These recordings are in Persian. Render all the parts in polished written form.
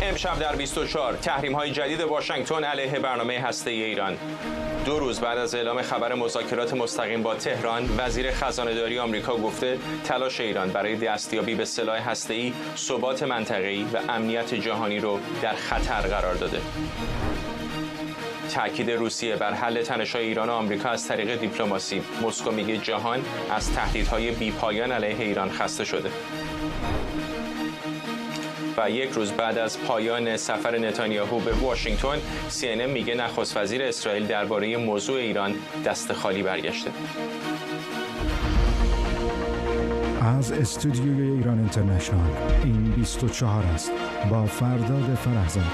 امشب در 24 تحریم‌های جدید واشنگتن علیه برنامه هسته‌ای ایران. 2 روز بعد از اعلام خبر مذاکرات مستقیم با تهران، وزیر خزانه‌داری آمریکا گفته تلاش ایران برای دستیابی به سلاح هسته‌ای ثبات منطقه‌ای و امنیت جهانی رو در خطر قرار داده. تأکید روسیه بر حل تنش‌های ایران و آمریکا از طریق دیپلماسی. مسکو میگه جهان از تهدیدهای بی‌پایان علیه ایران خسته شده. و 1 روز بعد از پایان سفر نتانیاهو به واشنگتن، CNN میگه نخست وزیر اسرائیل درباره موضوع ایران دست خالی برگشته. از استودیوی ایران اینترنشنال این 24 است با فرداد فرهزاد.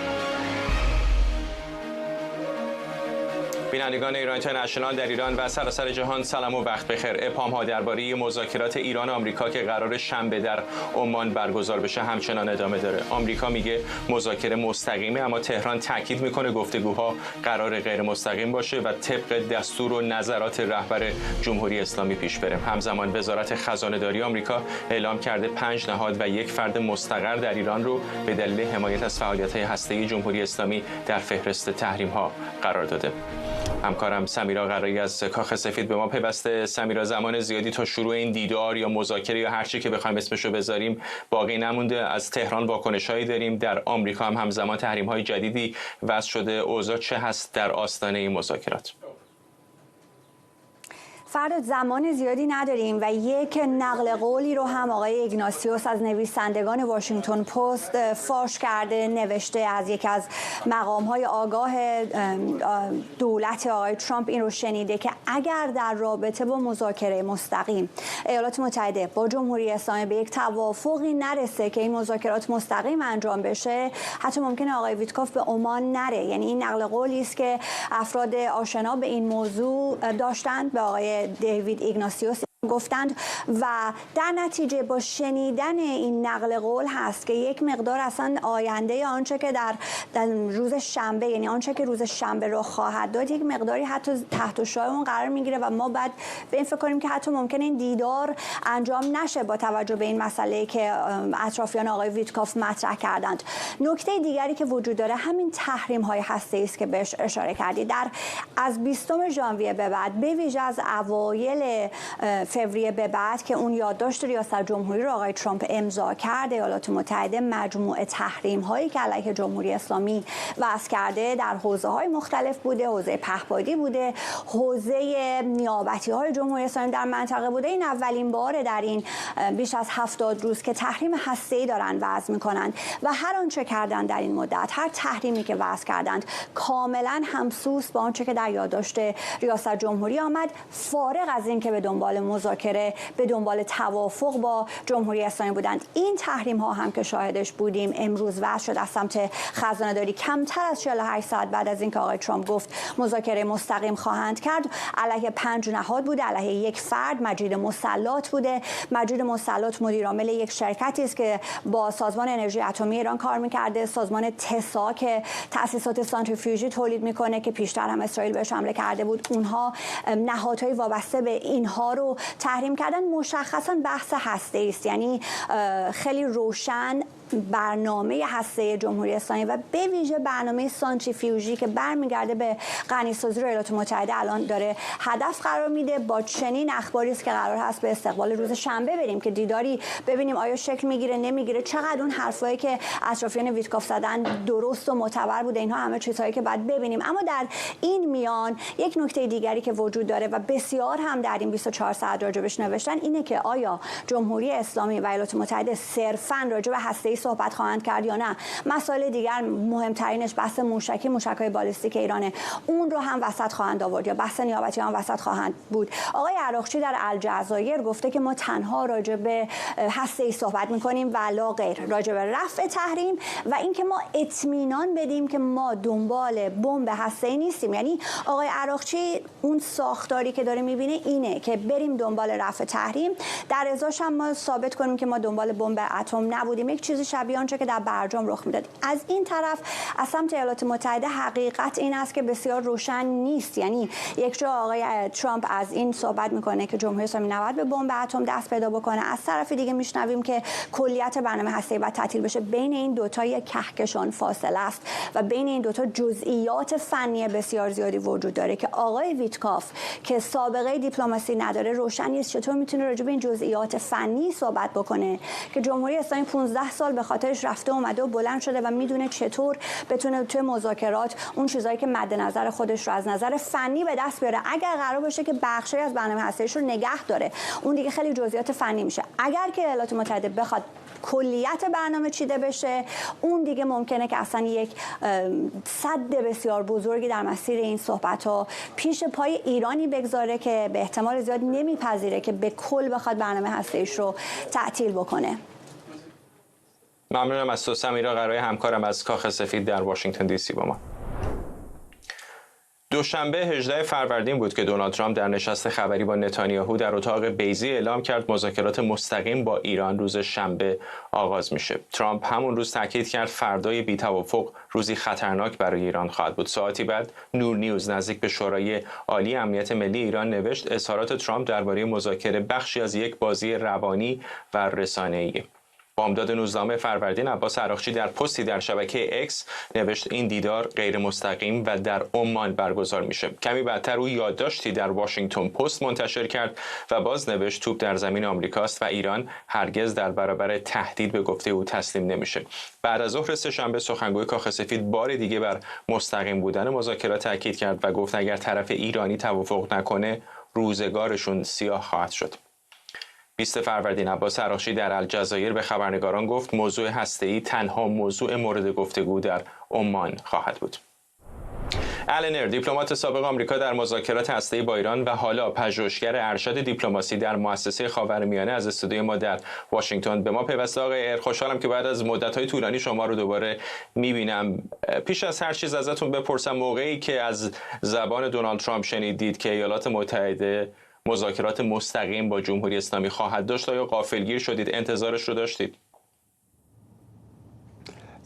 بینندگان ایران اینترنشنال در ایران و سراسر جهان سلام و وقت بخیر. ابهام‌ها درباره مذاکرات ایران و آمریکا که قرار شنبه در عمان برگزار بشه همچنان ادامه داره. آمریکا میگه مذاکره مستقیمه، اما تهران تاکید میکنه گفتگوها قرار غیر مستقیم باشه و طبق دستور و نظرات رهبر جمهوری اسلامی پیش بره. همزمان وزارت خزانه‌داری آمریکا اعلام کرده 5 نهاد و 1 فرد مستقر در ایران رو به دلیل حمایت از فعالیت‌های هسته‌ای جمهوری اسلامی در فهرست تحریم‌ها قرار داده. همکارم سمیرا قرایی از کاخ سفید به ما پیوسته. سمیرا، زمان زیادی تا شروع این دیدار یا مذاکره یا هر چی که بخوایم اسمشو بذاریم باقی نمونده. از تهران واکنش‌هایی داریم، در آمریکا هم همزمان تحریم‌های جدیدی وضع شده. اوضاع چه هست در آستانه این مذاکرات؟ فرد زمان زیادی نداریم و یک نقل قولی رو هم آقای ایگناسیوس از نویسندگان واشنگتن پست فاش کرده، نوشته از یک از مقام‌های آگاه دولت آقای ترامپ این رو شنیده که اگر در رابطه با مذاکره مستقیم ایالات متحده با جمهوری اسلامی به یک توافقی نرسه که این مذاکرات مستقیم انجام بشه، حتی ممکنه آقای ویتکوف به عمان نره. یعنی این نقل قولی است که افراد آشنا به این موضوع داشتند به آقای دیوید ایگناسیوس گفتند و در نتیجه با شنیدن این نقل قول هست که یک مقدار اصلا آینده آنچه که در روز شنبه، یعنی آنچه که روز شنبه رو خواهد داد، یک مقداری حتی تحت شعاع اون قرار میگیره و ما بعد به این فکر کنیم که حتی ممکنه این دیدار انجام نشه با توجه به این مسئله که اطرافیان آقای ویتکوف مطرح کردند. نکته دیگری که وجود داره همین تحریم های هسته‌ای است که بهش اشاره کردید. از 20 ژانویه به بعد، به ویژه از اوایل فوریه به بعد که اون یادداشت ریاست جمهوری رو آقای ترامپ امضا کرده، ایالات متحده مجموعه تحریم هایی که علیه جمهوری اسلامی وضع کرده در حوزه های مختلف بوده، حوزه پهپادی بوده، حوزه نیابتی های جمهوری اسلامی در منطقه بوده. این اولین باره در این بیش از 70 روز که تحریم هسته‌ای دارن وضع میکنن و هر آنچه کردن در این مدت، هر تحریمی که وضع کردند کاملا همسوس با آنچه که در یادداشت ریاست جمهوری آمد، فارغ از این که به دنبال مذاکره، به دنبال توافق با جمهوری اسلامی بودند. این تحریم ها هم که شاهدش بودیم امروز وضع شد از سمت خزانه‌داری. کمتر از 48 ساعت بعد از اینکه آقای ترامپ گفت مذاکره مستقیم خواهند کرد، علیه 5 نهاد بوده، علیه 1 فرد، مجید مسلط بوده. مجید مسلط مدیر عامل یک شرکتی است که با سازمان انرژی اتمی ایران کار می‌کرده، سازمان تسا که تأسیسات سانتریفیوژی تولید می‌کنه که پیشتر هم اسرائیل بهش حمله کرده بود. اونها نهادهای وابسته به اینها رو تحریم کردن. مشخصا بحث هسته‌ای است، یعنی خیلی روشن برنامه هسته جمهوری اسلامی و به ویژه برنامه سانتریفیوژی که برمیگرده به غنیسازی رو ایالات متحده الان داره هدف قرار میده. با چنین اخباری است که قرار هست به استقبال روز شنبه بریم که دیداری ببینیم آیا شکل میگیره نمیگیره، چقدر اون حرفایی که اطرافیان ویتکوف زدن درست و معتبر بوده. اینها همه چیزهایی که بعد ببینیم. اما در این میان یک نکته دیگری که وجود داره و بسیار هم در این 24 ساعت راجبش نوشتن اینه که آیا جمهوری اسلامی و ایالات متحده صرفاً راجب هسته‌ای صحبت خواهند کرد یا نه. مسائل دیگر مهمترینش بحث موشک‌های بالستیک ایرانه، اون رو هم وسط خواهند آورد یا بحث نیابتی هم وسط خواهند بود. آقای عراقچی در الجزایر گفته که ما تنها راجع به هسته‌ای صحبت می‌کنیم و لا غیر، راجع به رفع تحریم و اینکه ما اطمینان بدیم که ما دنبال بمب هسته‌ای نیستیم. یعنی آقای عراقچی اون ساختاری که داره میبینه اینه که بریم دنبال رفع تحریم، در ازاش هم ما ثابت کنیم که ما دنبال بمب اتم نبودیم، یک چیز شبیه آنچه که در برجام رخ میداد. از این طرف از سمت ایالات متحده حقیقت این است که بسیار روشن نیست. یعنی یک جا آقای ترامپ از این صحبت میکنه که جمهوری اسلامی نباید به بمب اتم دست پیدا بکنه، از طرف دیگه میشنویم که کلیت برنامه هسته‌ای باید تعطیل بشه. بین این دوتا یک کهکشان فاصله است و بین این دوتا جزئیات فنی بسیار زیادی وجود داره که آقای ویتکاف که سابقه دیپلماسی نداره روشن نیست چطور میتونه راجع به این جزئیات فنی صحبت بکنه که جمهوری اسلامی 15 سال به خاطرش رفته اومده و بلند شده و میدونه چطور بتونه توی مذاکرات اون چیزایی که مد نظر خودش رو از نظر فنی به دست بیاره. اگر قرار باشه که بخشی از برنامه هسته‌ایش رو نگه داره، اون دیگه خیلی جزئیات فنی میشه. اگر که ایالات متحده بخواد کلیت برنامه چیده بشه، اون دیگه ممکنه که اصلا یک سد بسیار بزرگی در مسیر این صحبت‌ها پیش پای ایرانی بگذاره که به احتمال زیاد نمیپذیره که به کل بخواد برنامه هسته‌ایش رو تعطیل بکنه. ممنونم از تو سمیرا قرای همکارم از کاخ سفید در واشنگتن دی سی با ما. دوشنبه 18 فروردین بود که دونالد ترامپ در نشست خبری با نتانیاهو در اتاق بیضی اعلام کرد مذاکرات مستقیم با ایران روز شنبه آغاز میشه. ترامپ همون روز تاکید کرد فردای بی‌توافق روزی خطرناک برای ایران خواهد بود. ساعتی بعد نور نیوز نزدیک به شورای عالی امنیت ملی ایران نوشت اظهارات ترامپ درباره مذاکره بخشی از یک بازی روانی و رسانه‌ای. بامداد 19 فروردین عباس عراقچی در پستی در شبکه اکس نوشت این دیدار غیر مستقیم و در عمان برگزار میشه. کمی بعدتر او یادداشتی در واشنگتن پست منتشر کرد و باز نوشت توپ در زمین آمریکاست و ایران هرگز در برابر تهدید به گفته او تسلیم نمیشه. بعد از ظهر سه‌شنبه سخنگوی کاخ سفید بار دیگه بر مستقیم بودن مذاکرات تاکید کرد و گفت اگر طرف ایرانی توافق نکنه روزگارشون سیاه خواهد شد. 20 فروردین عباس عراقچی در الجزایر به خبرنگاران گفت موضوع هسته‌ای تنها موضوع مورد گفتگو در عمان خواهد بود. النر دیپلمات سابق آمریکا در مذاکرات هسته‌ای با ایران و حالا پژوهشگر ارشد دیپلماسی در مؤسسه خاورمیانه از استودیوی ما در واشنگتن به ما پیوسته. آقای ایر، خوشحالم که بعد از مدت‌های طولانی شما رو دوباره می‌بینم. پیش از هر چیز ازتون بپرسم موقعی که از زبان دونالد ترامپ شنیدید که ایالات متحده مذاکرات مستقیم با جمهوری اسلامی خواهد داشت، آیا غافلگیر شدید؟ انتظارش رو داشتید؟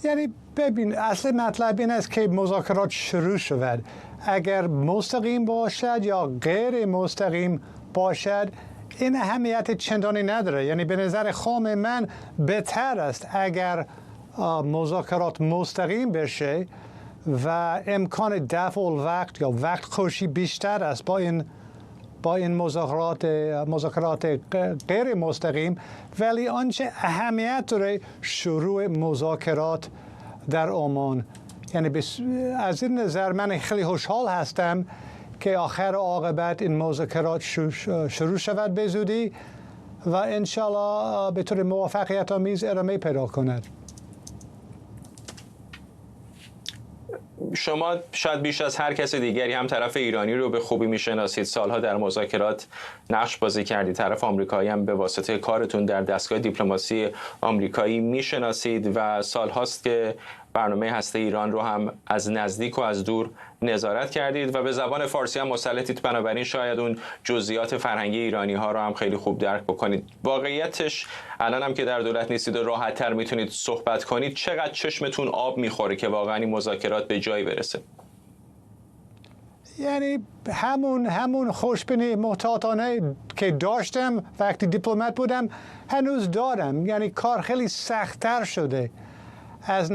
یعنی ببین، اصل مطلب این است که مذاکرات شروع شود. اگر مستقیم باشد یا غیر مستقیم باشد این اهمیت چندانی نداره. یعنی به نظر خام من بهتر است اگر مذاکرات مستقیم بشه و امکان دفع الوقت یا وقت کشی بیشتر است با این مذاکرات غیر مستقیم. ولی آنچه اهمیت داره شروع مذاکرات در عمان. یعنی از این نظر من خیلی خوشحال هستم که آخر عاقبت این مذاکرات شروع شود به زودی و انشالله به طور موفقیت آمیز ادامه پیدا کند. شما شاید بیش از هر کس دیگری هم طرف ایرانی رو به خوبی میشناسید. سالها در مذاکرات نقش بازی کردید. طرف آمریکایی هم به واسطه کارتون در دستگاه دیپلماسی آمریکایی میشناسید و سالهاست که برنامه هسته ایران رو هم از نزدیک و از دور نظارت کردید و به زبان فارسی هم مسلطید. بنابراین شاید اون جزئیات فرهنگی ایرانی ها رو هم خیلی خوب درک بکنید. واقعیتش الان هم که در دولت نیستید و راحت تر میتونید صحبت کنید، چقدر چشمتون آب میخوره که واقعا این مذاکرات به جایی برسه؟ یعنی همون خوشبینی محتاطانه که داشتم وقتی دیپلمات بودم هنوز دارم. یعنی کار خیلی سخت‌تر شده از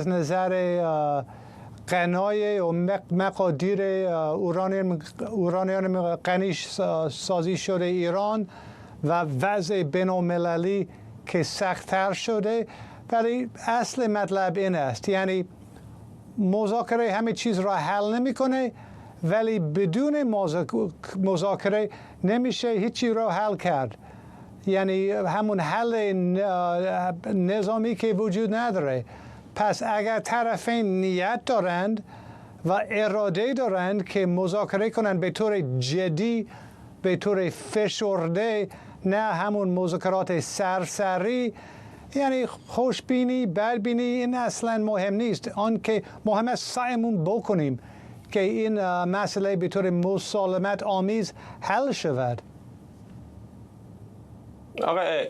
نظر غنای و مقادیر اورانیوم غنی سازی شده ایران و وضع بین‌المللی که سخت‌تر شده. ولی اصل مطلب این است، یعنی مذاکره همه چیز را حل نمی‌کنه، ولی بدون مذاکره نمیشه هیچی را حل کرد. یعنی همون حل نظامی که وجود نداره. پس اگر طرفین نیت دارند و اراده دارند که مذاکره کنند به طور جدی، به طور فشرده، نه همون مذاکرات سرسری، یعنی خوشبینی، بدبینی این اصلا مهم نیست. آن که مهم است سعیمون بکنیم که این مسئله به طور مسالمت آمیز حل شود. آقای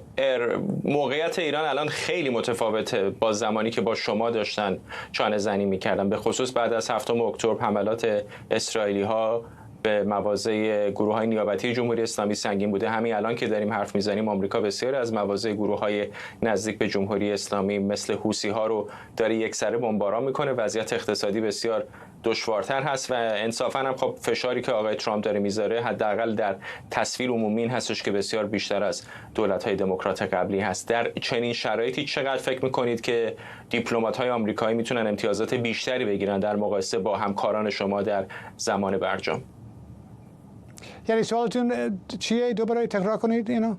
موقعیت ایران الان خیلی متفاوته با زمانی که با شما داشتن چانه زنی میکردن، به خصوص بعد از 7 اکتبر حملات اسرائیلی ها به مواضع گروه‌های نیابتی جمهوری اسلامی سنگین بوده. همین الان که داریم حرف میزنیم آمریکا بسیاری از مواضع گروه‌های نزدیک به جمهوری اسلامی مثل حوثی‌ها رو داره یکسره بمباران میکنه. وضعیت اقتصادی بسیار دشوارتر هست و انصافاً هم خب فشاری که آقای ترامپ داره میذاره حداقل در تصویر عمومی این هستش که بسیار بیشتر از دولت‌های دموکرات قبلی هست. در چنین شرایطی چقدر فکر میکنید که دیپلمات‌های آمریکایی میتونن امتیازات بیشتری بگیرن در مقایسه با همکاران شما در زمان برجام؟ یعنی سوالتون چیه؟ دوباره تکرار کنید اینو.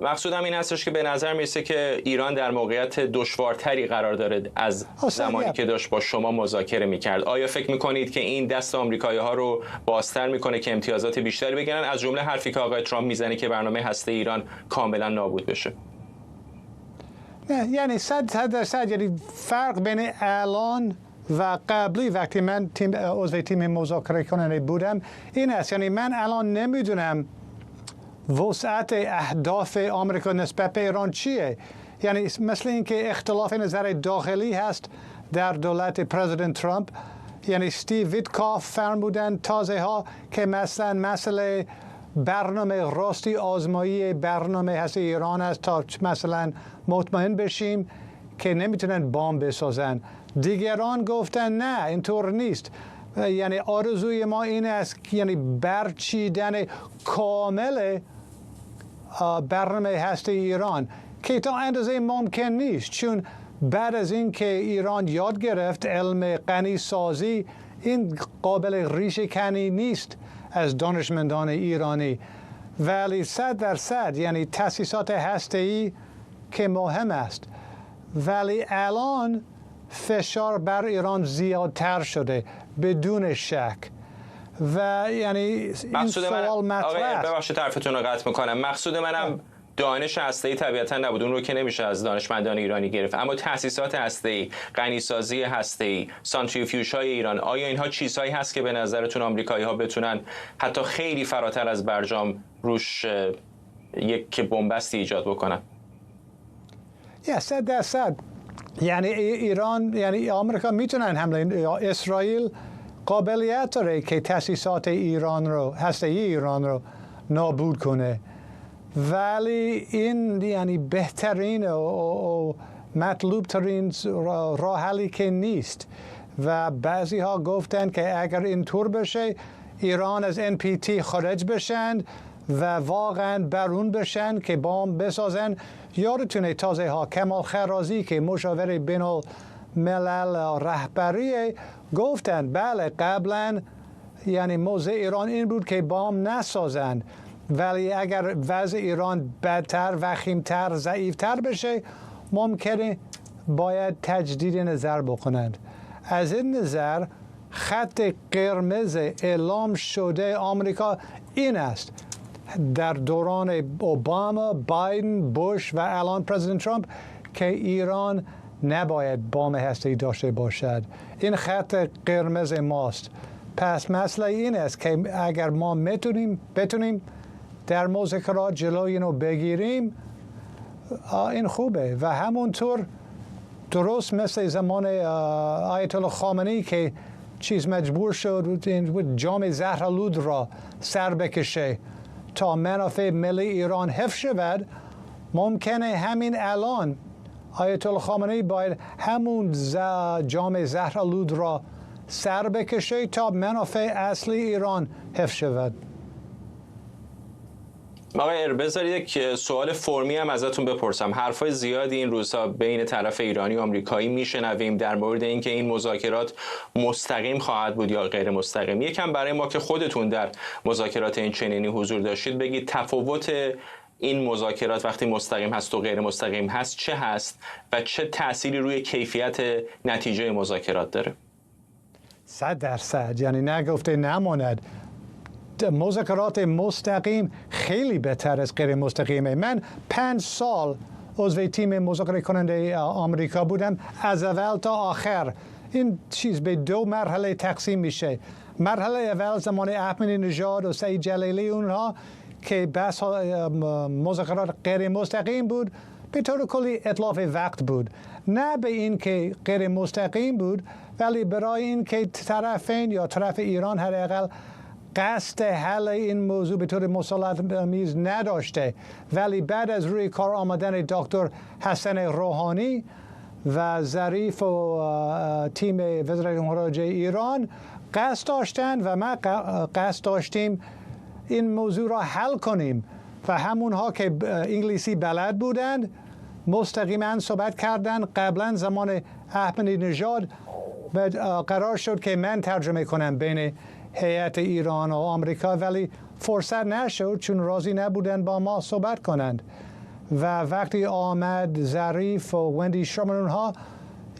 مقصودم این هستش که به نظر میرسه که ایران در موقعیت دشوارتری قرار داره از زمانی که داشت با شما مذاکره میکرد. آیا فکر میکنید که این دست آمریکایی ها رو بازتر میکنه که امتیازات بیشتری بگیرن، از جمله حرفی که آقای ترامپ میزنه که برنامه هسته ایران کاملا نابود بشه؟ نه، یعنی 100% یعنی فرق بین الان و قبلی وقتی من عضو تیم مذاکره کننده بودم این است، یعنی من الان نمیدونم وسعت اهداف آمریکا نسبت به ایران چیه. یعنی مثل اینکه اختلاف نظر داخلی هست در دولت پرزیدنت ترامپ. یعنی استیو ویتکاف فرمودن تازه ها که مثلا مسئله برنامه راستی آزمایی برنامه هسته ایران است تا مثلا مطمئن بشیم که نمیتونن بمب بسازن. دیگران گفتن نه اینطور نیست، یعنی آرزوی ما این است یعنی برچیدن کامل برنامه هسته ایران که تا اندازه ممکن نیست، چون بعد از این که ایران یاد گرفت علم غنی سازی این قابل ریشه کنی نیست از دانشمندان ایرانی. ولی 100% یعنی تأسیسات هسته‌ای که مهم است، ولی الان فشار بر ایران زیادتر شده بدون شک و یعنی این سوال مطرح است. ببخشید طرفتون رو قطع میکنم. مقصود منم دانش هسته‌ای طبیعتا نبود، اون رو که نمیشه از دانشمندان ایرانی گرفت، اما تأسیسات هسته‌ای، غنیسازی هسته‌ای، سانتریفیوژهای ایران، آیا اینها چیزهایی هست که به نظرتون آمریکایی‌ها بتونن حتی خیلی فراتر از برجام روش یک بنبستی ایجاد بکنن؟ 100%. یعنی ایران یعنی آمریکا میتونن حمله، اسرائیل قابلیت داره که تأسیسات ایران رو هسته‌ای ایران رو نابود کنه، ولی این یعنی بهترین و مطلوب ترین راه حلی که نیست و بعضی ها گفتن که اگر اینطور بشه ایران از NPT خارج بشن و واقعا برون بشن که بمب بسازن. یادتونه تازه ها کمال خرازی که مشاور بین الملل رهبری گفتن بله قبلا یعنی موضع ایران این بود که بمب نسازن، ولی اگر وضع ایران بدتر، وخیمتر، ضعیفتر بشه ممکنه باید تجدید نظر بکنند. از این نظر خط قرمز اعلام شده آمریکا این است در دوران اوباما، بایدن، بوش و الان پرزیدنت ترامپ که ایران نباید بمب هسته‌ای داشته باشد. این خط قرمز ماست. پس مسئله این است که اگر ما بتونیم در مذاکرات جلوی اینو بگیریم این خوبه و همونطور درست مثل زمان آیت الله خامنه‌ای که مجبور شد جام زهرآلود را سر بکشه تا منافع ملی ایران حفظ شود، ممکنه همین الان آیت الله خامنه‌ای باید همون جام زهرآلود را سر بکشه تا منافع اصلی ایران حفظ شود. آقای بذارید یک سوال فرمی هم ازتون بپرسم. حرفای زیادی این روزها بین طرف ایرانی و آمریکایی میشنویم در مورد اینکه این مذاکرات مستقیم خواهد بود یا غیر مستقیم. یکم برای ما که خودتون در مذاکرات این چنینی حضور داشتید بگید تفاوت این مذاکرات وقتی مستقیم هست و غیر مستقیم هست چه هست و چه تأثیری روی کیفیت نتیجه مذاکرات داره؟ 100% یعنی نگفته نماند. مذاکرات مستقیم خیلی بهتر از غیر مستقیمه. من 5 سال عضو تیم مذاکره کننده آمریکا بودم، از اول تا آخر این چیز به دو مرحله تقسیم میشه. مرحله اول زمان احمدی نژاد و سعید جلیلی اونها که بحث مذاکرات غیر مستقیم بود، به طور کلی اتلاف وقت بود، نه به این که غیر مستقیم بود، ولی برای این که طرفین یا طرف ایران حداقل قصد حل این موضوع به طور مصالحه‌آمیز نداشته، ولی بعد از روی کار آمدن دکتر حسن روحانی و ظریف و تیم وزارت امور خارجه ایران قصد داشتن و ما قصد داشتیم این موضوع را حل کنیم و همونها که انگلیسی بلد بودند مستقیما صحبت کردن. قبلا زمان احمدی نژاد قرار شد که من ترجمه کنم بین هیئت ایران و آمریکا، ولی فرصت نشد چون راضی نبودن با ما صحبت کنند و وقتی آمد ظریف و وندی شرمن اونها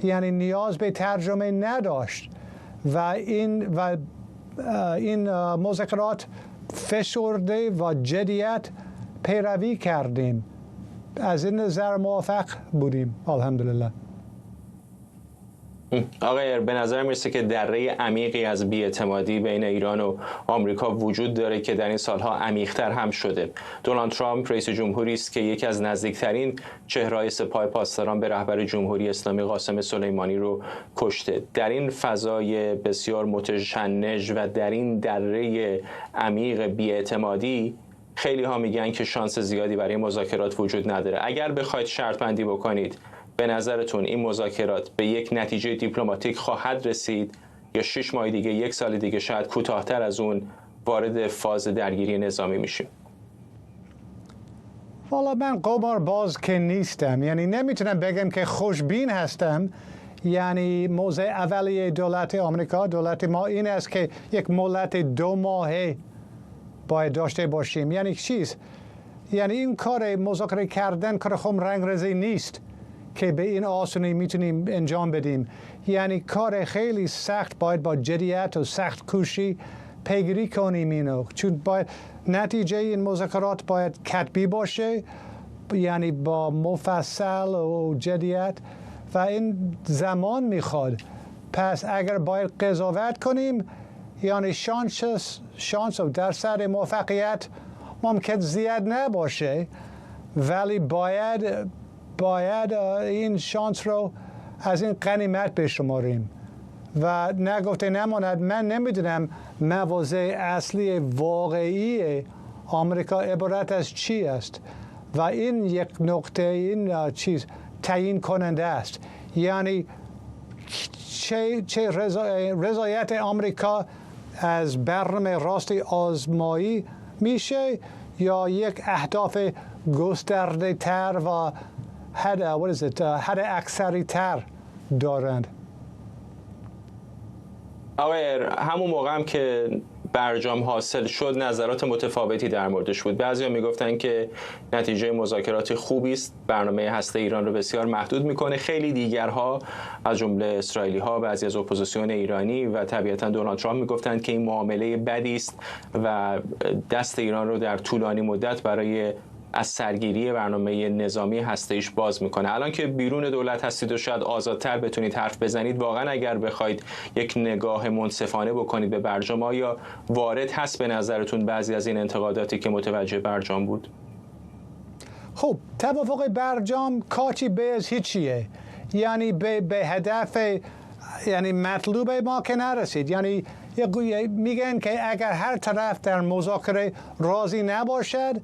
یعنی نیاز به ترجمه نداشت و این مذاکرات فشرده و جدیت پیروی کردیم. از این نظر موافق بودیم الحمدلله. آقای به نظر میرسه که دره عمیقی از بی‌اعتمادی بین ایران و آمریکا وجود داره که در این سالها عمیق‌تر هم شده. دونالد ترامپ رئیس جمهوری است که یکی از نزدیکترین چهره‌های سپاه پاسداران به رهبر جمهوری اسلامی قاسم سلیمانی رو کشته. در این فضای بسیار متشنج و در این دره عمیق بی‌اعتمادی خیلی ها میگن که شانس زیادی برای مذاکرات وجود نداره. اگر بخواید شرط بندی بکنید، به نظرتون این مذاکرات به یک نتیجه دیپلماتیک خواهد رسید یا 6 ماه دیگه، 1 سال دیگه، شاید کوتاه‌تر از اون وارد فاز درگیری نظامی میشیم؟ والا من قمار باز که نیستم، یعنی نمیتونم بگم که خوشبین هستم. یعنی موضع اولیه دولت آمریکا، دولت ما این است که یک مهلت 2 ماهه باید داشته باشیم. یعنی چیز؟ یعنی این کار مذاکره کردن کار خم رنگ‌ریزی نیست که به این آسونی میتونیم انجام بدیم. یعنی کار خیلی سخت باید با جدیت و سخت کوشی پیگیری کنیم اینو، چون باید نتیجه این مذاکرات باید کتبی باشه، یعنی با مفصل و جدیت و این زمان میخواد. پس اگر باید قضاوت کنیم، یعنی شانس و درصد موفقیت ممکن زیاد نباشه، ولی باید این شانس رو از این غنیمت بشماریم و نگفته نماند. من نمیدونم مواضع اصلی واقعی آمریکا عبارت از چی است و این یک نقطه این چیز تعیین کننده است. یعنی چه رضایت آمریکا از برنامه راستی آزمایی میشه یا یک اهداف گسترده تر و حد اکثری تر دارند. آقای همون موقع هم که برجام حاصل شد نظرات متفاوتی در موردش بود. بعضیا میگفتن که نتیجه مذاکرات خوبی است، برنامه هسته ایران رو بسیار محدود میکنه. خیلی دیگرها از جمله اسرائیلی ها، بعضی از اپوزیسیون ایرانی و طبیعتا دونالد ترامپ میگفتند که این معامله بدی است و دست ایران رو در طولانی مدت برای از سرگیری برنامه نظامی هسته‌ایش باز میکنه. الان که بیرون دولت هستید و شاید آزادتر بتونید حرف بزنید، واقعا اگر بخواید یک نگاه منصفانه بکنید به برجام، آیا وارد هست به نظرتون بعضی از این انتقاداتی که متوجه برجام بود؟ خب توافق برجام کاچی به هیچیه، یعنی به هدف یعنی مطلوب ما که نرسید. یعنی میگن که اگر هر طرف در مذاکره راضی نباشد،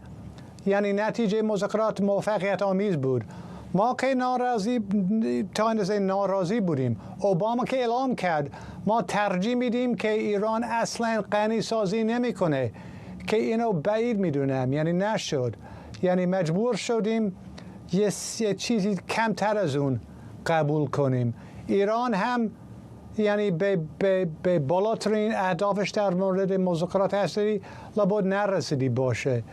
یعنی نتیجه مذاکرات موفقیت آمیز بود. ما که تا اندازه ناراضی بودیم. اوباما که اعلام کرد ما ترجیح میدیم که ایران اصلا غنی سازی نمیکنه، که اینو بعید میدونم، یعنی نشد. یعنی مجبور شدیم یه چیزی کمتر از اون قبول کنیم. ایران هم یعنی به بالاترین اهدافش در مورد مذاکرات هسته‌ای لابد نرسیدی باشه.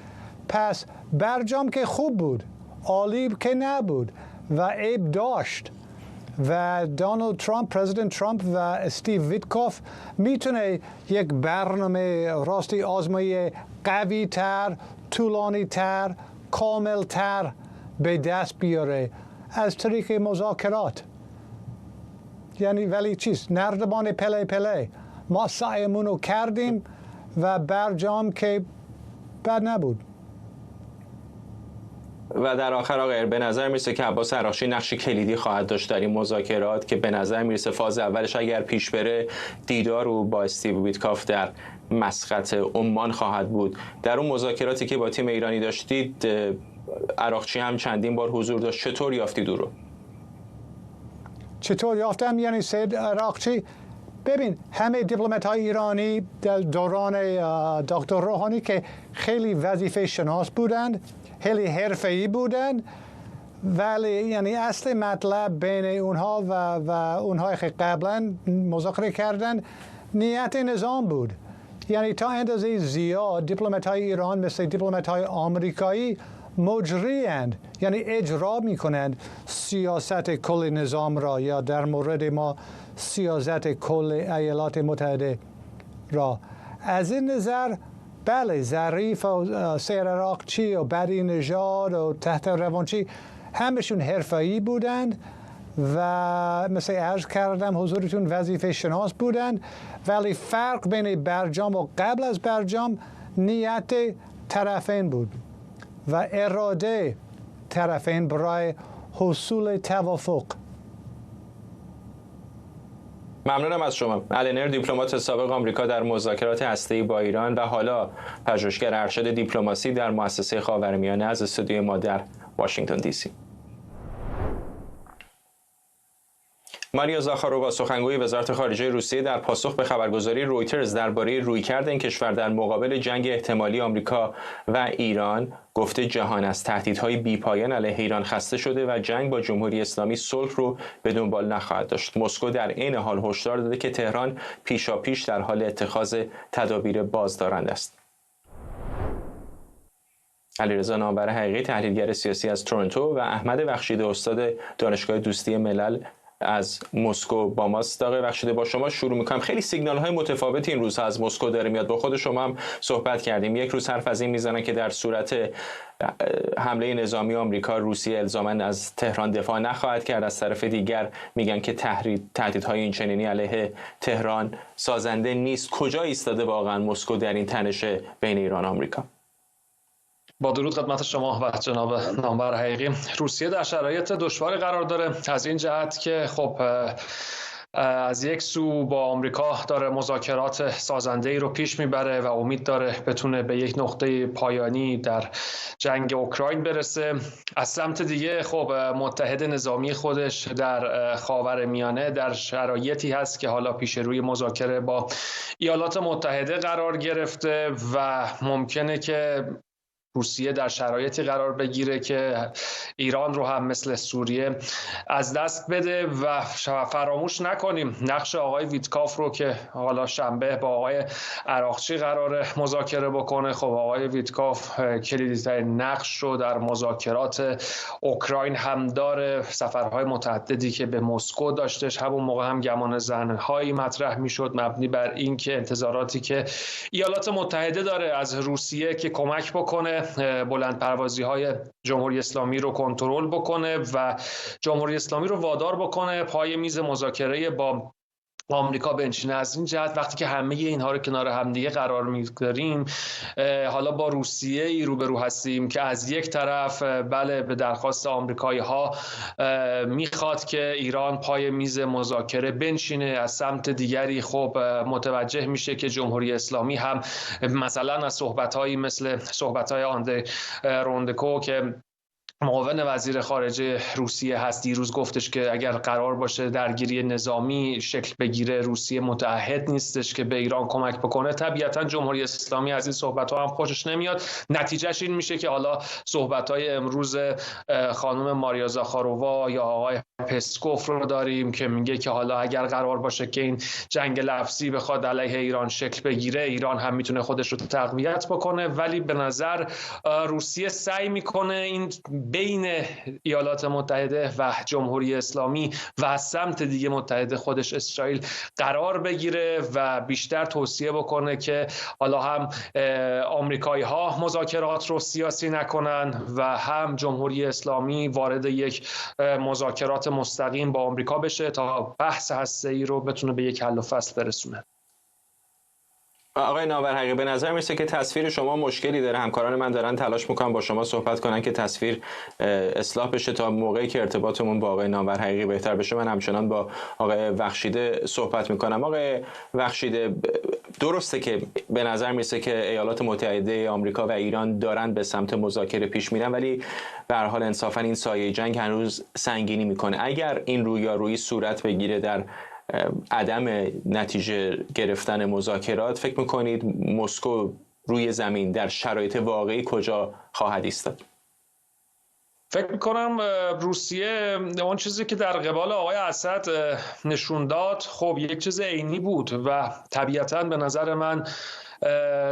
پس برجام که خوب بود، عالی که نبود و عیب داشت و دونالد ترامپ، پرزیدنت ترامپ و استیو ویتکوف میتونه یک برنامه راستی آزمایی قوی تر، طولانی تر، کامل تر به دست بیاره از طریق مذاکرات. یعنی ولی چیز نردبان پله پله ما سعیمون رو کردیم و برجام که بد نبود. و در آخر آقای به نظر میرسه که عباس عراقچی نقش کلیدی خواهد داشت در این مذاکرات که به نظر میرسه فاز اولش اگر پیش بره دیدار او با استیو ویتکاف در مسقط عمان خواهد بود. در اون مذاکراتی که با تیم ایرانی داشتید عراقچی هم چندین بار حضور داشت، چطور یافتید او رو؟ چطور یافتم؟ یعنی سید عراقچی، ببین همه دیپلمات‌های ایرانی در دوران دکتر روحانی که خیلی وظیفه شناس بودند، خیلی حرفه‌ای بودند، ولی یعنی اصل مطلب بین اونها و اونهایی که قبلا مذاکره کردن نیت نظام بود. یعنی تا اندازه زیاد دیپلمات‌های ایران مثل دیپلمات‌های آمریکایی مجری‌اند، یعنی اجرا می‌کنند سیاست کل نظام را، یا در مورد ما سیاست کل ایالات متحده را. از این نظر بله، ظریف و سید عراقچی و بدی نژاد و تحت روانچی همشون حرفه‌ای بودند و مثل عرض کردم حضورتون وظیفه شناس بودند، ولی فرق بین برجام و قبل از برجام نیت طرفین بود و اراده طرفین برای حصول توافق. ممنونم از شما. النر، دیپلمات سابق آمریکا در مذاکرات هسته‌ای با ایران و حالا پژوهشگر ارشد دیپلماسی در مؤسسه خاورمیانه، از استودیوی ما در واشنگتن دی سی. ماریا زاخارووا، سخنگوی وزارت خارجه روسیه، در پاسخ به خبرگزاری رویترز درباره رویکرد این کشور در مقابل جنگ احتمالی آمریکا و ایران گفته جهان از تهدیدهای بی‌پایان علیه ایران خسته شده و جنگ با جمهوری اسلامی صلح رو به دنبال نخواهد داشت. مسکو در عین حال هشدار داده که تهران پیشاپیش در حال اتخاذ تدابیر بازدارنده است. علیرضا نامور حقیقی، تحلیلگر سیاسی از تورنتو، و احمد بخشیده، استاد دانشگاه دوستی ملل از مسکو با ماست. آقای بخشیده، با شما شروع میکنم. خیلی سیگنال های متفاوتی این روزها از مسکو داره میاد. با خود شما هم صحبت کردیم. یک روز حرف از این میزنن که در صورت حمله نظامی آمریکا روسیه الزاما از تهران دفاع نخواهد کرد. از طرف دیگر میگن که تهدیدهای این چنینی علیه تهران سازنده نیست. کجا ایستاده واقعا مسکو در این تنش بین ایران و آمریکا؟ با درود خدمت شما و جناب نامور حقیقی. روسیه در شرایط دشواری قرار داره از این جهت که خب از یک سو با آمریکا داره مذاکرات سازنده‌ای رو پیش میبره و امید داره بتونه به یک نقطه پایانی در جنگ اوکراین برسه. از سمت دیگه خب متحد نظامی خودش در خاورمیانه در شرایطی هست که حالا پیش روی مذاکره با ایالات متحده قرار گرفته و ممکنه که روسیه در شرایطی قرار بگیره که ایران رو هم مثل سوریه از دست بده. و فراموش نکنیم نقش آقای ویتکاف رو که حالا شنبه با آقای عراقچی قرار مذاکره بکنه. خب آقای ویتکاف کلیدی‌ترین نقش رو در مذاکرات اوکراین هم داره. سفرهای متعددی که به مسکو داشتش، همون موقع هم گمان زن‌هایی مطرح میشد مبنی بر این که انتظاراتی که ایالات متحده داره از روسیه که کمک بکنه بلند پروازی های جمهوری اسلامی رو کنترل بکنه و جمهوری اسلامی رو وادار بکنه پای میز مذاکره با آمریکا بنشینه. از این جهت وقتی که همه اینها رو کنار همدیگه قرار می‌گذاریم، حالا با روسیه ای روبرو هستیم که از یک طرف بله به درخواست آمریکایی‌ها میخواد که ایران پای میز مذاکره بنشینه، از سمت دیگری خب متوجه میشه که جمهوری اسلامی هم مثلا از صحبت‌هایی مثل صحبت‌های آندری روندکو که معاون وزیر خارجه روسیه هست دیروز گفتش که اگر قرار باشه درگیری نظامی شکل بگیره روسیه متعهد نیستش که به ایران کمک بکنه. طبیعتا جمهوری اسلامی از این صحبت‌ها هم خوشش نمیاد. نتیجهش این میشه که حالا صحبت‌های امروز خانم ماریا زاخارووا یا آقای پسکوف رو داریم که میگه که حالا اگر قرار باشه که این جنگ لفظی بخواد علیه ایران شکل بگیره، ایران هم میتونه خودش رو تقویت بکنه. ولی به نظر روسیه سعی میکنه این بین ایالات متحده و جمهوری اسلامی و از سمت دیگه متحد خودش اسرائیل قرار بگیره و بیشتر توصیه بکنه که حالا هم آمریکایی ها مذاکرات رو سیاسی نکنن و هم جمهوری اسلامی وارد یک مذاکرات مستقیم با آمریکا بشه تا بحث هسته‌ای رو بتونه به یک حل و فصل برسونه. آقای نامور، به نظر میرسه که تصویر شما مشکلی داره. همکاران من دارن تلاش میکنن با شما صحبت کنن که تصویر اصلاح بشه تا موقعی که ارتباطمون با آقای نامور حقیقی بهتر بشه. من همچنان با آقای بخشیده صحبت میکنم. آقای بخشیده، درسته که به نظر میرسه که ایالات متحده آمریکا و ایران دارن به سمت مذاکره پیش میرن، ولی به هر حال انصافا این سایه جنگ هنوز سنگینی میکنه. اگر این رویارویی صورت بگیره در عدم نتیجه گرفتن مذاکرات، فکر میکنید مسکو روی زمین در شرایط واقعی کجا خواهد ایستاد؟ فکر میکنم روسیه اون چیزی که در قبال آقای اسد نشون داد خب یک چیز عینی بود و طبیعتاً به نظر من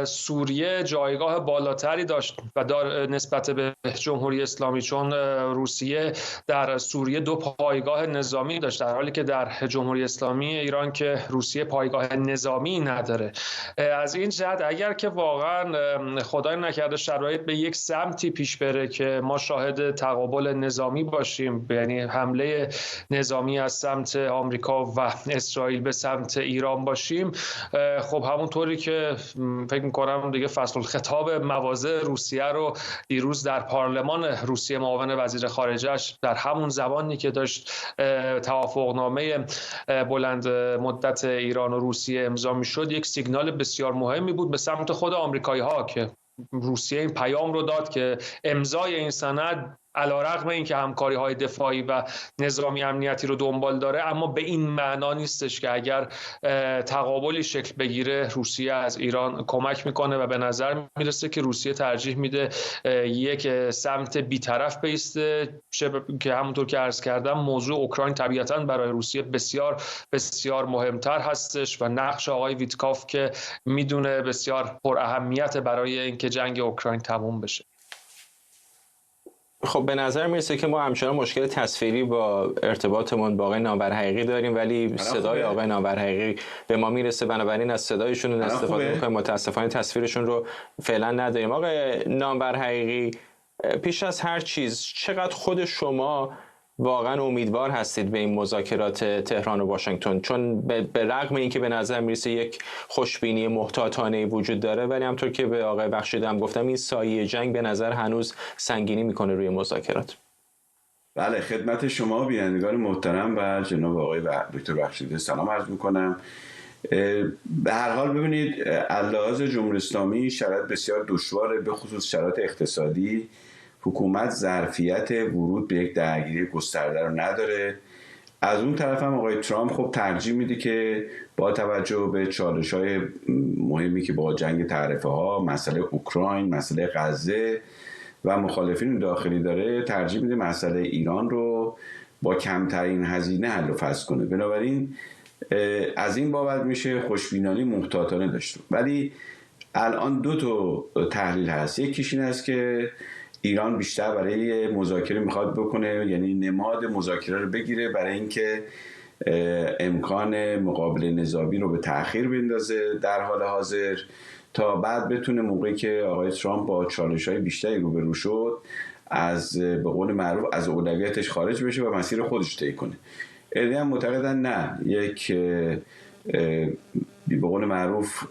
سوریه جایگاه بالاتری داشت و نسبت به جمهوری اسلامی، چون روسیه در سوریه 2 پایگاه نظامی داشت، در حالی که در جمهوری اسلامی ایران که روسیه پایگاه نظامی نداره. از این جهت اگر که واقعا خدای نکرده شرایط به یک سمتی پیش بره که ما شاهد تقابل نظامی باشیم، یعنی حمله نظامی از سمت آمریکا و اسرائیل به سمت ایران باشیم، خب همونطوری که فکر می‌کنم دیگه فصل الخطاب مواضع روسیه رو دیروز در پارلمان روسیه معاون وزیر خارجه‌اش در همون زبانی که داشت توافقنامه بلند مدت ایران و روسیه امضا می‌شد، یک سیگنال بسیار مهمی بود به سمت خود آمریکایی‌ها که روسیه این پیام رو داد که امضای این سند علیرغم اینکه همکاری‌های دفاعی و نظامی امنیتی رو دنبال داره، اما به این معنا نیستش که اگر تقابلی شکل بگیره روسیه از ایران کمک میکنه و به نظر میرسه که روسیه ترجیح میده یک سمت بی‌طرف بایسته که همونطور که عرض کردم موضوع اوکراین طبیعتاً برای روسیه بسیار بسیار مهمتر هستش و نقش آقای ویتکاف که میدونه بسیار پر اهمیت برای اینکه جنگ اوکراین تموم بشه. خب به نظر میرسه که ما همچنان مشکل تصویری با ارتباطمون با آقای نامور حقیقی داریم، ولی صدای آقای نامور حقیقی به ما میرسه، بنابراین از صدایشون استفاده میکنیم. متاسفانه تصویرشون رو فعلا نداریم. آقای نامور حقیقی، پیش از هر چیز چقدر خود شما واقعا امیدوار هستید به این مذاکرات تهران و واشنگتن؟ چون به رغم اینکه به نظر میرسه یک خوشبینی محتاطانه وجود داره، ولی همطور که به آقای بخشیده هم گفتم این سایه جنگ به نظر هنوز سنگینی میکنه روی مذاکرات. بله، خدمت شما بینندگان محترم و جناب آقای دکتر بخشیده سلام عرض میکنم. به هر حال ببینید، لحاظ جمهوری اسلامی شرایط بسیار دشواره، به خصوص شرایط اقتصادی. حکومت ظرفیت ورود به یک درگیری گسترده رو نداره. از اون طرف هم آقای ترامپ خب ترجیح میده که با توجه به چالش‌های مهمی که با جنگ تعرفه ها، مسئله اوکراین، مسئله غزه و مخالفین داخلی داره، ترجیح میده مسئله ایران رو با کمترین هزینه حل و فصل کنه. بنابراین از این بابت میشه خوشبینانه محتاطانه داشت. ولی الان 2 تا تحلیل هست. یکیش این است که ایران بیشتر برای مذاکره میخواد بکنه، یعنی نماد مذاکره رو بگیره برای اینکه امکان مقابله نظامی رو به تأخیر بندازه در حال حاضر، تا بعد بتونه موقعی که آقای ترامپ با چالش‌های بیشتری روبرو شد از به قول معروف از اولویتش خارج بشه و مسیر خودش طی کنه. عده‌ای هم معتقدن نه، یک به قول معروف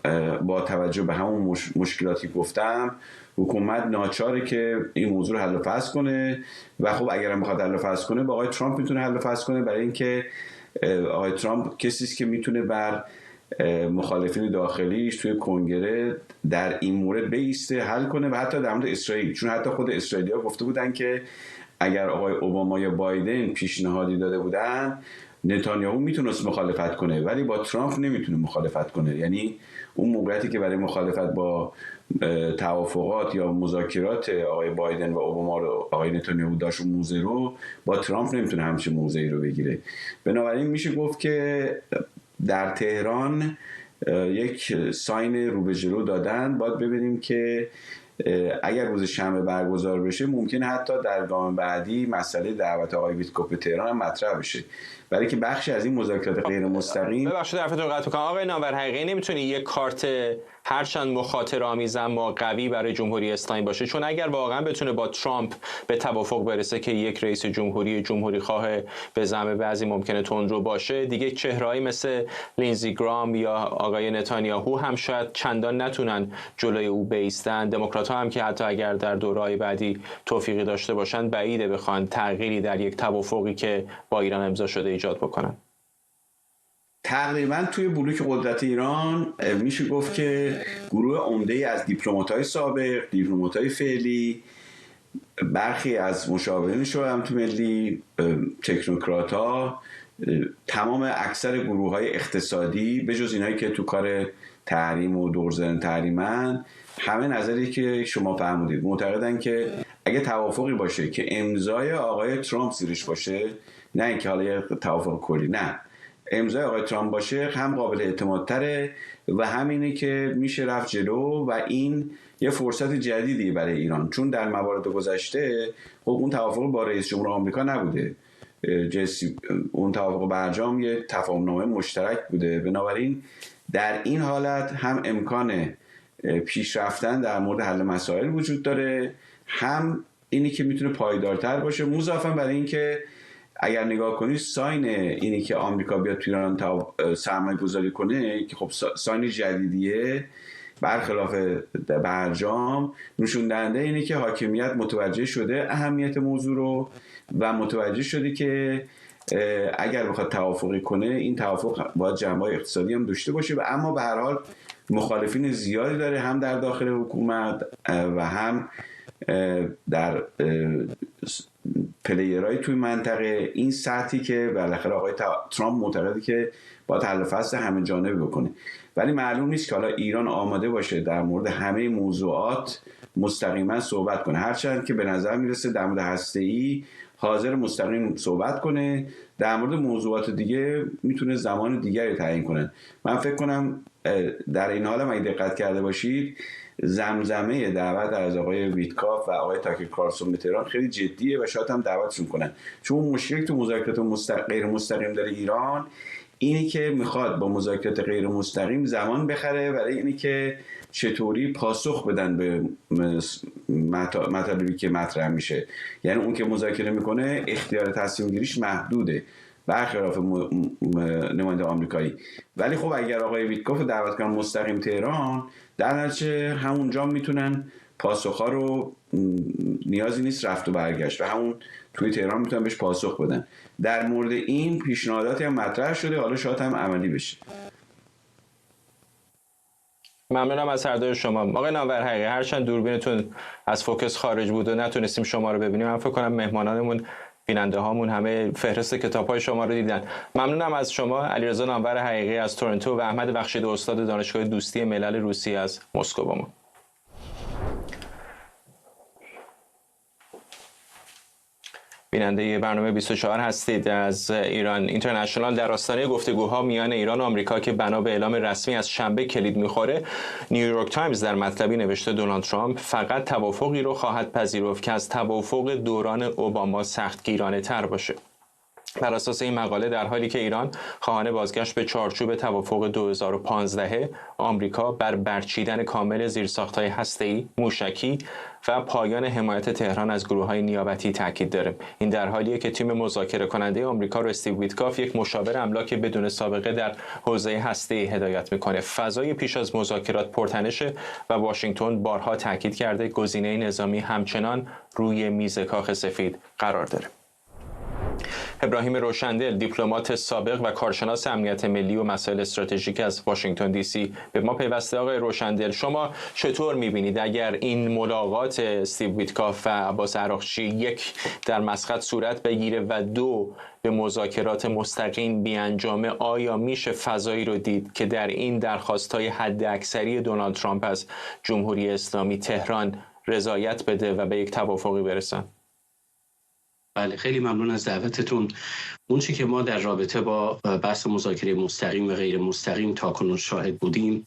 با توجه به همون مشکلاتی گفتم، حکومت ناچاره که این موضوع رو حل و فصل کنه و خب اگر هم بخواد حل و فصل کنه با آقای ترامپ میتونه حل و فصل کنه، برای اینکه آقای ترامپ کسی است که میتونه بر مخالفین داخلیش توی کنگره در این مورد بایسته حل کنه و حتی در مورد اسرائیل، چون حتی خود اسرائیلی‌ها گفته بودن که اگر آقای اوباما یا بایدن پیشنهادی داده بودن نتانیاهو میتونست مخالفت کنه، ولی با ترامپ نمیتونه مخالفت کنه. یعنی اون موقعیتی که برای مخالفت با توافقات یا مذاکرات آقای بایدن و اوباما رو آقای نتانیاهو داشت و موضع رو، با ترامپ نمیتونه همچین موضعی رو بگیره. بنابراین میشه گفت که در تهران یک ساین رو به جلو دادن. باید ببینیم که اگر روز شنبه برگزار بشه ممکنه حتی در گام بعدی مسئله دعوت آقای ویتکوف به تهران هم مطرح بشه، برای که بخشی از این مذاکرات غیر مستقیم. ببخشید حرفتون قطع می‌کنم آقای نامور، حقیقی نمیتونه یک کارت هرچند مخاطره آمیز اما قوی برای جمهوری اسلامی باشه؟ چون اگر واقعا بتونه با ترامپ به توافق برسه که یک رئیس جمهوری خواه به زعم بعضی ممکنه تندرو باشه، دیگه چهرهایی مثل لینزی گرام یا آقای نتانیاهو هم شاید چندان نتونن جلوی او بایستن. دموکرات‌ها هم که حتی اگر در دوره‌های بعدی توفیقی داشته باشن بعیده بخوان تغییری در یک توافقی که با ایران امضا شده ایجاد بکنن. تقریبا توی بلوک قدرت ایران میشه گفت که گروه عمده‌ای از دیپلمات‌های سابق، دیپلمات‌های فعلی، برخی از مشاورین شورای امنیت ملی، تکنوکرات‌ها، تمام اکثر گروه‌های اقتصادی به جز اینایی که تو کار تحریم و دورزدن تحریمن، همه نظری که شما فرمودید معتقدن که اگه توافقی باشه که امضای آقای ترامپ زیرش باشه، نه اینکه حالا یه توافق کلی، نه، امضای آقای ترامپ باشه، هم قابل اعتمادتره و همینه که میشه رفت جلو و این یه فرصت جدیدی برای ایران، چون در موارد گذشته خب اون توافق با رئیس جمهور آمریکا نبوده، اون توافق برجام یه تفاهمنامه مشترک بوده. بنابراین در این حالت هم امکان پیش رفتن در مورد حل مسائل وجود داره، هم اینی که میتونه پایدارتر باشه، مضافاً برای اینکه اگر نگاه کنید ساین اینی که آمریکا بیاد تو ایران سرمایه گذاری کنه که خب ساین جدیدیه برخلاف برجام، نشون دهنده اینه که حاکمیت متوجه شده اهمیت موضوع رو و متوجه شده که اگر بخواد توافقی کنه این توافق باید جنبه‌های اقتصادی هم داشته باشه و اما به هر حال مخالفین زیادی داره، هم در داخل حکومت و هم در پلیرهای توی منطقه. این سطحی که بالاخره آقای ترامپ معتقده که باید حل فصل همه جانبه بکنه، ولی معلوم نیست که حالا ایران آماده باشه در مورد همه موضوعات مستقیما صحبت کنه، هرچند که به نظر میرسه در مورد هسته‌ای حاضر مستقیم صحبت کنه، در مورد موضوعات دیگه میتونه زمان دیگری تعیین کنه. من فکر کنم در این حال اگه دقت کرده باشید زمزمه دعوت از آقای ویتکاف و آقای تاکر کارلسون به تهران خیلی جدیه و شاید هم دعوتشون کنن، چون مشکلی تو مذاکرات غیر مستقیم داره ایران اینی که میخواد با مذاکرات غیر مستقیم زمان بخره برای اینی که چطوری پاسخ بدن به مطالبی که مطرح میشه. یعنی اون که مذاکره میکنه اختیار تصمیم گیریش محدوده برخلاف نماینده آمریکایی، ولی خب اگر آقای ویتکوف دعوت کنن مستقیم تهران، در نتیجه همونجا میتونن پاسخها رو نیازی نیست رفت و برگشت و همون توی تهران میتونن بهش پاسخ بدن. در مورد این پیشنهاداتی هم مطرح شده، حالا شاید هم عملی بشه. ممنونم از هر دوی شما. آقای نامور، حقیقی هرچند دوربینتون از فوکس خارج بود و نتونستیم شما رو ببینیم، من فکر کنم مهمانانمون، بیننده هامون همه فهرست کتاب‌های شما رو دیدن. ممنونم از شما علیرضا نامور حقیقی از تورنتو و احمد بخشیده استاد دانشگاه دوستی ملل روسیه از مسکو با ما. بیننده برنامه 24 هستید از ایران اینترنشنال. در آستانه گفتگوها میان ایران و آمریکا که بنا به اعلام رسمی از شنبه کلید میخوره، نیویورک تایمز در مطلبی نوشته دونالد ترامپ فقط توافقی رو خواهد پذیرفت که از توافق دوران اوباما سختگیرانه تر باشه. بر اساس این مقاله در حالی که ایران خواهان بازگشت به چارچوب توافق 2015 آمریکا بر برچیدن کامل زیرساخت‌های هسته‌ای، موشکی و پایان حمایت تهران از گروه‌های نیابتی تاکید داره. این در حالیه که تیم مذاکره کننده آمریکا رو استیو ویتکاف، یک مشاور املاک بدون سابقه در حوزه هسته‌ای هدایت میکنه. فضای پیش از مذاکرات پرتنشه و واشنگتن بارها تاکید کرده گزینه نظامی همچنان روی میز کاخ سفید قرار داره. ابراهیم روشندل، دیپلمات سابق و کارشناس امنیت ملی و مسائل استراتژیک از واشنگتن دی سی به ما پیوسته. آقای روشندل، شما چطور می‌بینید اگر این ملاقات استیو ویتکاف و عباس عراقچی یک در مسقط صورت بگیره و دو به مذاکرات مستقیم بیانجامه، آیا میشه فضایی رو دید که در این درخواست‌های حداکثری دونالد ترامپ از جمهوری اسلامی تهران رضایت بده و به یک توافقی برسن؟ بله، خیلی ممنون از دعوتتون. اون چی که ما در رابطه با بحث مذاکره مستقیم و غیر مستقیم تاکنون شاهد بودیم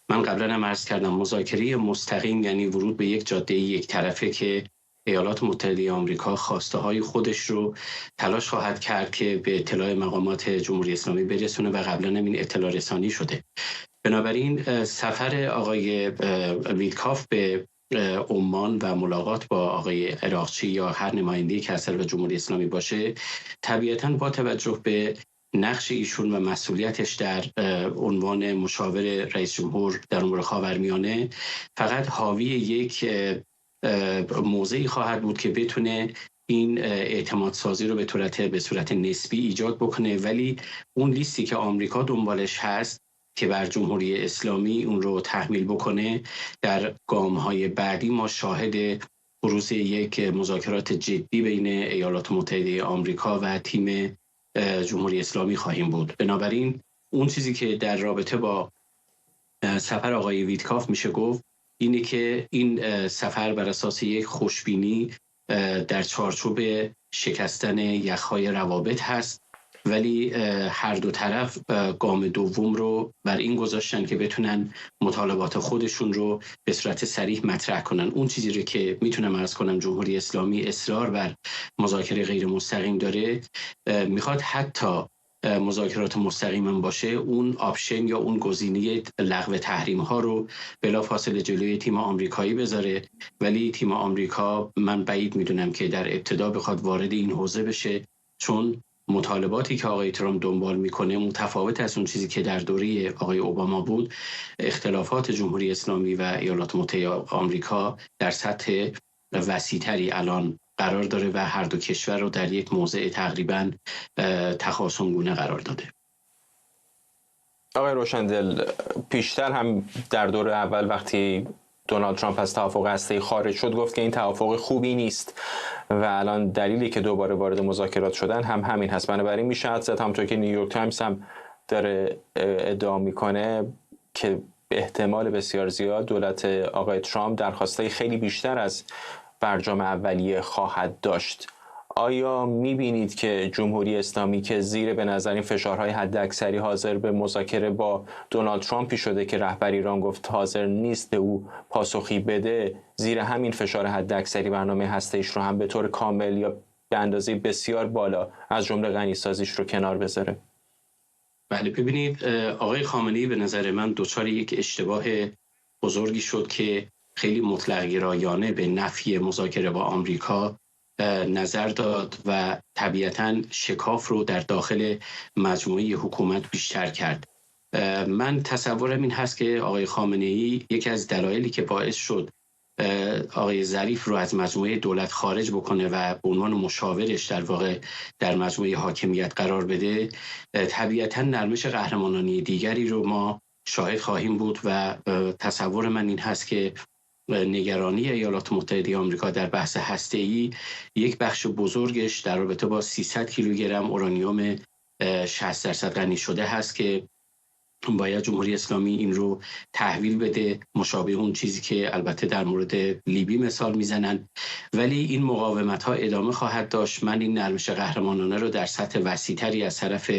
من قبلا هم عرض کردم مذاکره مستقیم یعنی ورود به یک جاده یک طرفه که ایالات متحده آمریکا خواسته های خودش رو تلاش خواهد کرد که به اطلاع مقامات جمهوری اسلامی برسونه و قبلا هم این اطلاع رسانی شده. بنابراین سفر آقای ویتکاف به عمان و ملاقات با آقای عراقچی یا هر نماینده‌ای که از طرف جمهوری اسلامی باشه طبیعتاً با توجه به نقش ایشون و مسئولیتش در عنوان مشاور رئیس جمهور در امور خاورمیانه فقط حاوی یک موضعی خواهد بود که بتونه این اعتماد سازی رو به صورت نسبی ایجاد بکنه، ولی اون لیستی که آمریکا دنبالش هست که بر جمهوری اسلامی اون رو تحمیل بکنه، در گام‌های بعدی ما شاهد بروز یک مذاکرات جدی بین ایالات متحده آمریکا و تیم جمهوری اسلامی خواهیم بود. بنابراین اون چیزی که در رابطه با سفر آقای ویتکاف میشه گفت اینه که این سفر بر اساس یک خوشبینی در چارچوب شکستن یخ‌های روابط هست، ولی هر دو طرف گام دوم رو بر این گذاشتن که بتونن مطالبات خودشون رو به صورت صریح مطرح کنن. اون چیزی رو که میتونم عرض کنم جمهوری اسلامی اصرار بر مذاکره غیر مستقیم داره، میخواد حتی مذاکرات مستقیم هم باشه اون آپشن یا اون گزینه لغو تحریم ها رو بلافاصله جلوی تیم آمریکایی بذاره، ولی تیم آمریکا من بعید میدونم که در ابتدا بخواد وارد این حوزه بشه، چون مطالباتی که آقای ترامپ دنبال میکنه متفاوت از اون چیزی که در دوره آقای اوباما بود. اختلافات جمهوری اسلامی و ایالات متحده آمریکا در سطح وسیع‌تری الان قرار داره و هر دو کشور رو در یک موضع تقریباً تخاصمگونه قرار داده. آقای روشندل، پیشتر هم در دور اول وقتی دونالد ترامپ از توافق هسته‌ای خارج شد گفت که این توافق خوبی نیست و الان دلیلی که دوباره وارد مذاکرات شدن هم همین هست. بنابراین میشه حد زد همونطور که نیویورک تایمز هم داره ادعا میکنه که به احتمال بسیار زیاد دولت آقای ترامپ درخواستای خیلی بیشتر از برجام اولیه خواهد داشت. آیا میبینید که جمهوری اسلامی که زیر به نظر این فشارهای حداکثری حاضر به مذاکره با دونالد ترامپی شده که رهبر ایران گفت حاضر نیست به او پاسخی بده، زیر همین فشار حداکثری برنامه هسته‌ایش رو هم به طور کامل یا به اندازه بسیار بالا از جمله غنیسازیش رو کنار بذاره؟ بله، ببینید آقای خامنه‌ای به نظر من دچار یک اشتباه بزرگی شد که خیلی مطلق گرایانه به نفی مذاکره با آمریکا نظر داد و طبیعتاً شکاف رو در داخل مجموعه حکومت بیشتر کرد. من تصورم این هست که آقای خامنه‌ای یکی از دلایلی که باعث شد آقای ظریف رو از مجموعه دولت خارج بکنه و به عنوان مشاورش در واقع در مجموعه حاکمیت قرار بده، طبیعتاً نرمش قهرمانانی دیگری رو ما شاهد خواهیم بود و تصور من این هست که نگرانی ایالات متحده آمریکا در بحث هسته‌ای یک بخش بزرگش در رابطه با 300 کیلوگرم اورانیوم 60% غنی شده هست که باید جمهوری اسلامی این رو تحویل بده، مشابه اون چیزی که البته در مورد لیبی مثال میزنن، ولی این مقاومت ها ادامه خواهد داشت. من این نرمش قهرمانانه رو در سطح وسیع‌تری از طرف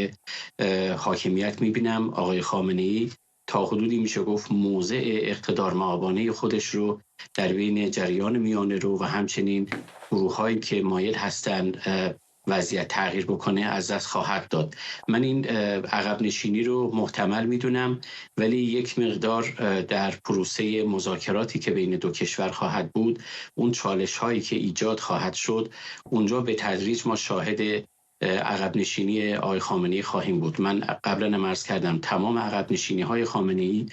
حاکمیت میبینم. آقای خامنه‌ای تا حدودی میشه گفت موضع اقتدار مآبانه خودش رو در بین جریان میانه رو و همچنین گروه‌هایی که مایل هستند وضعیت تغییر بکنه از دست خواهد داد. من این عقب نشینی رو محتمل میدونم، ولی یک مقدار در پروسه مذاکراتی که بین دو کشور خواهد بود، اون چالش هایی که ایجاد خواهد شد، اونجا به تدریج ما شاهد عقب نشینی آقای خامنه‌ای خواهیم بود. من قبلا هم عرض کردم تمام عقب نشینی های خامنه‌ای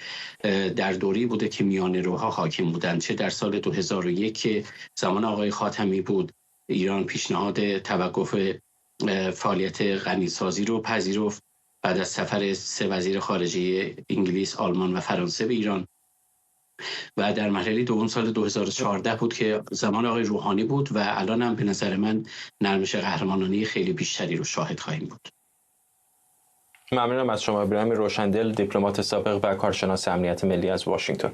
در دوری بوده که میانه روها حاکم بودند، چه در سال 2001 که زمان آقای خاتمی بود ایران پیشنهاد توقف فعالیت غنیسازی رو پذیرفت بعد از سفر 3 وزیر خارجه انگلیس، آلمان و فرانسه به ایران، و در مرحله دوم سال 2014 بود که زمان آقای روحانی بود و الان هم به نظر من نرمش قهرمانانه خیلی بیشتری رو شاهد خواهیم بود. ممنونم از شما ابراهیم روشندل، دیپلمات سابق و کارشناس امنیت ملی از واشنگتن.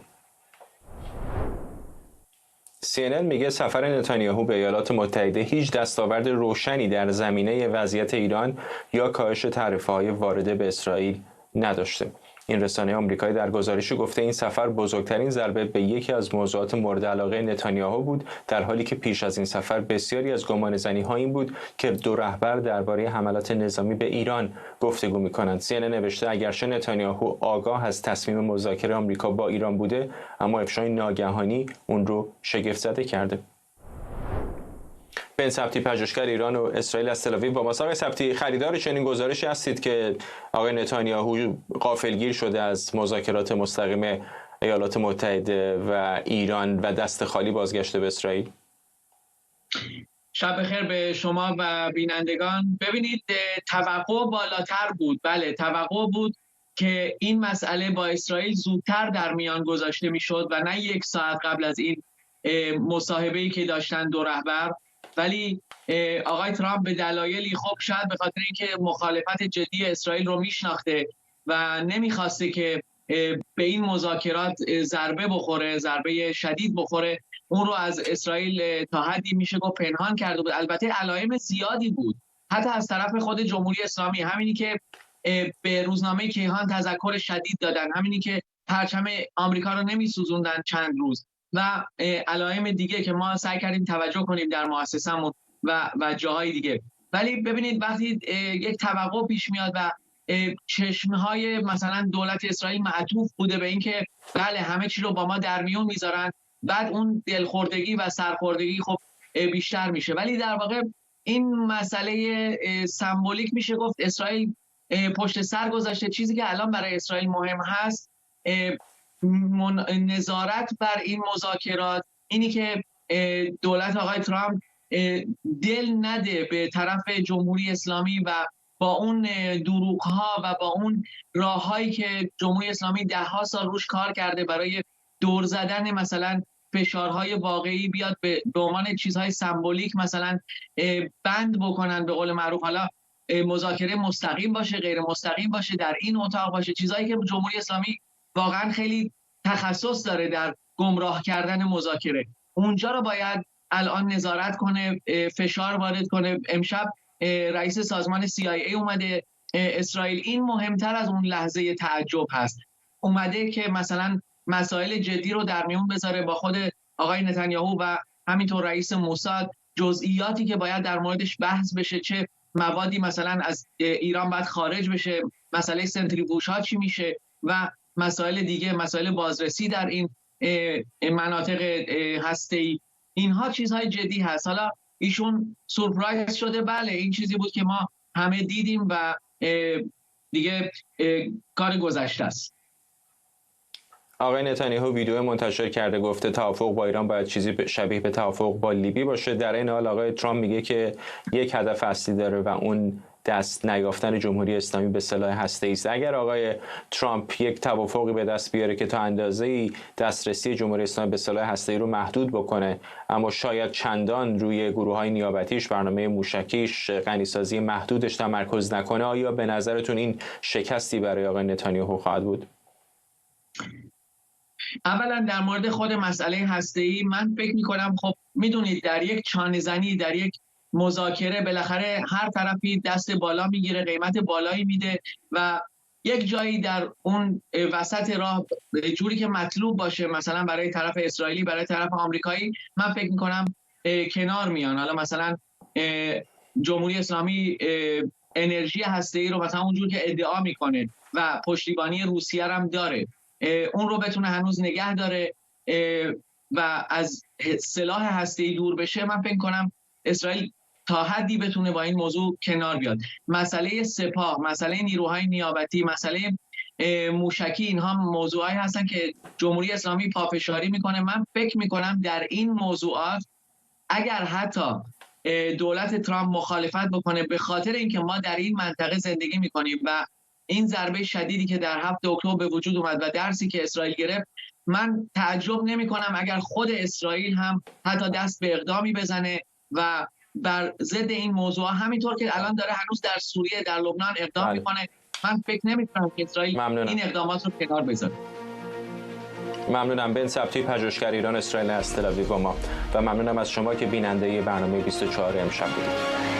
CNN میگه سفر نتانیاهو به ایالات متحده هیچ دستاورد روشنی در زمینه وضعیت ایران یا کاهش تعرفه‌های وارده به اسرائیل نداشته. این رسانه آمریکایی در گزارشی گفته این سفر بزرگترین ضربه به یکی از موضوعات مورد علاقه نتانیاهو بود، در حالی که پیش از این سفر بسیاری از گمانه‌زنی‌ها این بود که دو رهبر درباره حملات نظامی به ایران گفتگو می‌کنند. CNN نوشته اگرچه نتانیاهو آگاه از تصمیم مذاکره آمریکا با ایران بوده، اما افشای ناگهانی اون رو شگفت‌زده کرده. بن سبتی، پژوهشگر ایران و اسرائیل از تل آویو با ماست. آقای سبتی، خریدار چنین گزارشی هستید که آقای نتانیاهو غافلگیر شده از مذاکرات مستقیم ایالات متحده و ایران و دست خالی بازگشته به اسرائیل؟ شب بخیر به شما و بینندگان. ببینید، توقع بالاتر بود. بله، توقع بود که این مسئله با اسرائیل زودتر در میان گذاشته میشد و نه 1 ساعت قبل از این مصاحبه‌ای که داشتن دو رهبر. ولی آقای ترامپ به دلایلی، خب شاید به خاطر اینکه مخالفت جدی اسرائیل رو میشناخته و نمیخواسته که به این مذاکرات ضربه بخوره، ضربه شدید بخوره، اون رو از اسرائیل تا حدی میشه گفت پنهان کرده بود. البته علائم زیادی بود حتی از طرف خود جمهوری اسلامی، همینی که به روزنامه کیهان تذکر شدید دادن، همینی که پرچم آمریکا رو نمیسوزوندن چند روز و علائم دیگه که ما سعی کردیم توجه کنیم در مؤسسمون و جاهای دیگه. ولی ببینید وقتی یک توقع پیش میاد و چشمهای مثلا دولت اسرائیل معطوف بوده به اینکه بله همه چی رو با ما در میون میذارن، بعد اون دلخوردگی و سرخوردگی خب بیشتر میشه. ولی در واقع این مسئله سمبولیک میشه گفت اسرائیل پشت سر گذاشته. چیزی که الان برای اسرائیل مهم هست نظارت بر این مذاکرات، اینی که دولت آقای ترامپ دل نده به طرف جمهوری اسلامی و با اون دروغ‌ها و با اون راه‌هایی که جمهوری اسلامی 10 سال روش کار کرده برای دور زدن مثلا فشارهای واقعی بیاد به عنوان چیزهای سمبولیک مثلا بند بکنن، به قول معروف حالا مذاکره مستقیم باشه، غیر مستقیم باشه، در این اتاق باشه، چیزهایی که جمهوری اسلامی واقعا خیلی تخصص داره در گمراه کردن مذاکره. اونجا رو باید الان نظارت کنه، فشار وارد کنه. امشب رئیس سازمان CIA اومده اسرائیل. این مهمتر از اون لحظه تعجب هست. اومده که مثلا مسائل جدی رو در میون بذاره با خود آقای نتانیاهو و همینطور رئیس موساد، جزئیاتی که باید در موردش بحث بشه، چه موادی مثلا از ایران باید خارج بشه، مسئله سنتریفوژ ها چی میشه و مسائل دیگه، مسائل بازرسی در این مناطق هسته‌ای. اینها چیزهای جدی هست. حالا ایشون سورپرایز شده، بله این چیزی بود که ما همه دیدیم و دیگه کار گذشته است. آقای نتانیاهو ویدیو منتشر کرده، گفته توافق با ایران باید چیزی شبیه به توافق با لیبی باشه. در این حال آقای ترامپ میگه که یک هدف اصلی داره و اون دست نیافتن جمهوری اسلامی به سلاح هسته‌ای است. اگر آقای ترامپ یک توافقی به دست بیاره که تا اندازه‌ای دسترسی جمهوری اسلامی به سلاح هسته‌ای رو محدود بکنه، اما شاید چندان روی گروه‌های نیابتیش، برنامه موشکیش، غنیسازی محدودش تمرکز نکنه، آیا به نظرتون این شکستی برای آقای نتانیاهو خواهد بود؟ اولا در مورد خود مسئله هسته‌ای من فکر می‌کنم خب میدونید در یک چانه‌زنی، در یک مذاکره بالاخره هر طرفی دست بالا میگیره، قیمت بالایی میده و یک جایی در اون وسط راه جوری که مطلوب باشه مثلا برای طرف اسرائیلی، برای طرف آمریکایی، من فکر میکنم کنار میان. حالا مثلا جمهوری اسلامی انرژی هسته‌ای رو مثلا اونجور که ادعا میکنه و پشتیبانی روسیه هم داره، اون رو بتونه هنوز نگه داره و از سلاح هسته‌ای دور بشه، من فکر کنم اسرائیل تا حدی بتونه با این موضوع کنار بیاد. مسئله سپاه، مسئله نیروهای نیابتی، مسئله موشکی، اینها موضوعایی هستن که جمهوری اسلامی پافشاری میکنه. من فکر میکنم در این موضوعات اگر حتی دولت ترامپ مخالفت بکنه به خاطر اینکه ما در این منطقه زندگی میکنیم و این ضربه شدیدی که در 7 اکتبر به وجود اومد و درسی که اسرائیل گرفت، من تعجب نمی کنم اگر خود اسرائیل هم حتی دست به اقدامی بزنه و بر ضد این موضوع، همینطور که الان داره هنوز در سوریه، در لبنان اقدام میکنه. من فکر نمی کنم که اسرائیل این اقدامات رو کنار بذاره. ممنونم. بن سبتی، پژوهشگر ایران اسرائیل از تل آویو با ما، و ممنونم از شما که بیننده برنامه 24 امشب بودید.